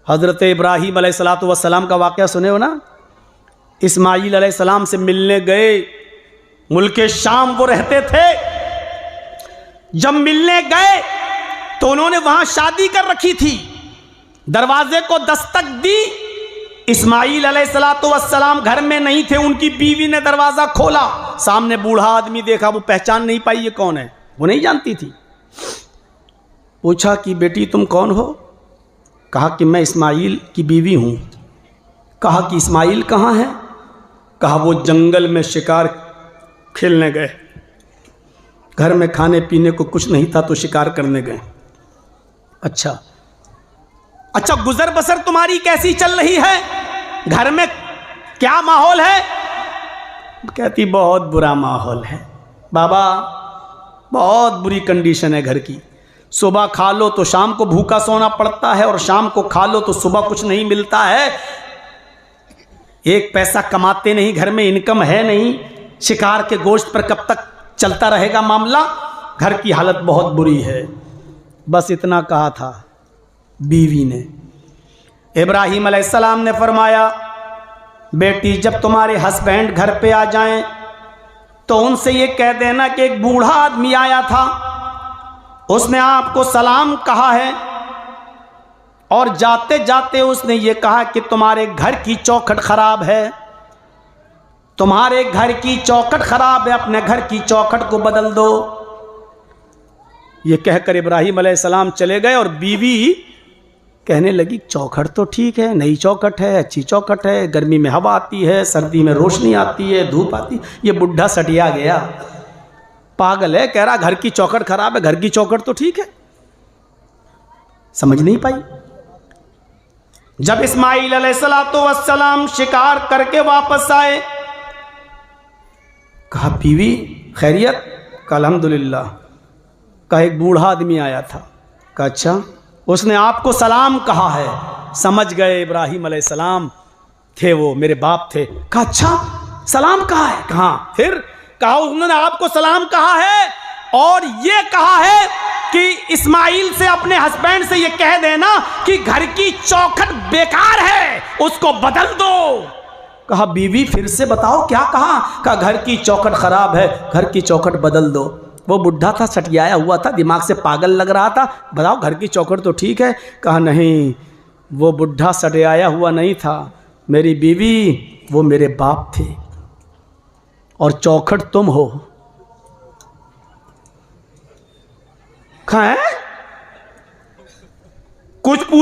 हज़रत इब्राहीम अलैहिस्सलातु वस्सलाम का वाक़या सुने हो ना। इस्माईल अलैहिस्सलाम से मिलने गए, मुल्क शाम वो रहते थे। जब मिलने गए तो उन्होंने वहां शादी कर रखी थी। दरवाजे को दस्तक दी, इस्माईल अलैहिस्सलातु वस्सलाम घर में नहीं थे। उनकी बीवी ने दरवाजा खोला, सामने बूढ़ा आदमी देखा, वो पहचान नहीं पाई ये कौन है, वो नहीं जानती थी। पूछा कि बेटी तुम कौन हो? कहा कि मैं इस्माईल की बीवी हूं। कहा कि इस्माईल कहाँ है? कहा वो जंगल में शिकार खेलने गए, घर में खाने पीने को कुछ नहीं था तो शिकार करने गए। अच्छा, गुजर बसर तुम्हारी कैसी चल रही है? घर में क्या माहौल है? कहती बहुत बुरा माहौल है बाबा, बहुत बुरी कंडीशन है घर की। सुबह खा लो तो शाम को भूखा सोना पड़ता है, और शाम को खा लो तो सुबह कुछ नहीं मिलता है। एक पैसा कमाते नहीं, घर में इनकम है नहीं। शिकार के गोश्त पर कब तक चलता रहेगा मामला? घर की हालत बहुत बुरी है। बस इतना कहा था बीवी ने। इब्राहीम अलैहिस्सलाम ने फरमाया, बेटी जब तुम्हारे हस्बैंड घर पे आ जाएं तो उनसे ये कह देना कि एक बूढ़ा आदमी आया था, उसने आपको सलाम कहा है, और जाते जाते उसने ये कहा कि तुम्हारे घर की चौखट खराब है, तुम्हारे घर की चौखट खराब है, अपने घर की चौखट को बदल दो। ये कहकर इब्राहीम अलैहिस्सलाम चले गए, और बीवी कहने लगी चौखट तो ठीक है, नई चौखट है, अच्छी चौखट है, गर्मी में हवा आती है, सर्दी में रोशनी आती है, धूप आती है। ये बुढ़ा सटिया गया, पागल है, कह रहा घर की चौखट खराब है, घर की चौखट तो ठीक है। समझ नहीं पाई। जब इस्माईल अलैहिस्सलातु वस्सलाम शिकार करके वापस आए, कहा बीवी खैरियत? कहा अल्हम्दुलिल्लाह। कहा एक बूढ़ा आदमी आया था। कहा अच्छा, उसने आपको सलाम कहा है। समझ गए इब्राहीम अलैहिस्सलाम थे वो, मेरे बाप थे। कहा अच्छा, सलाम कहा है? कहा फिर? कहा उन्होंने आपको सलाम कहा है, और ये कहा है कि इस्माईल से, अपने हस्बैंड से ये कह देना कि घर की चौखट बेकार है, उसको बदल दो। कहा बीवी फिर से बताओ क्या कहा? कहा घर की चौखट खराब है, घर की चौखट बदल दो। वो बुढ़ा था, सटियाया हुआ था, दिमाग से पागल लग रहा था। बताओ घर की चौखट तो ठीक है। कहा नहीं, वो बुढ़ा सटियाया हुआ नहीं था, मेरी बीवी वो मेरे बाप थे, और चौखट तुम हो। कहा कुछ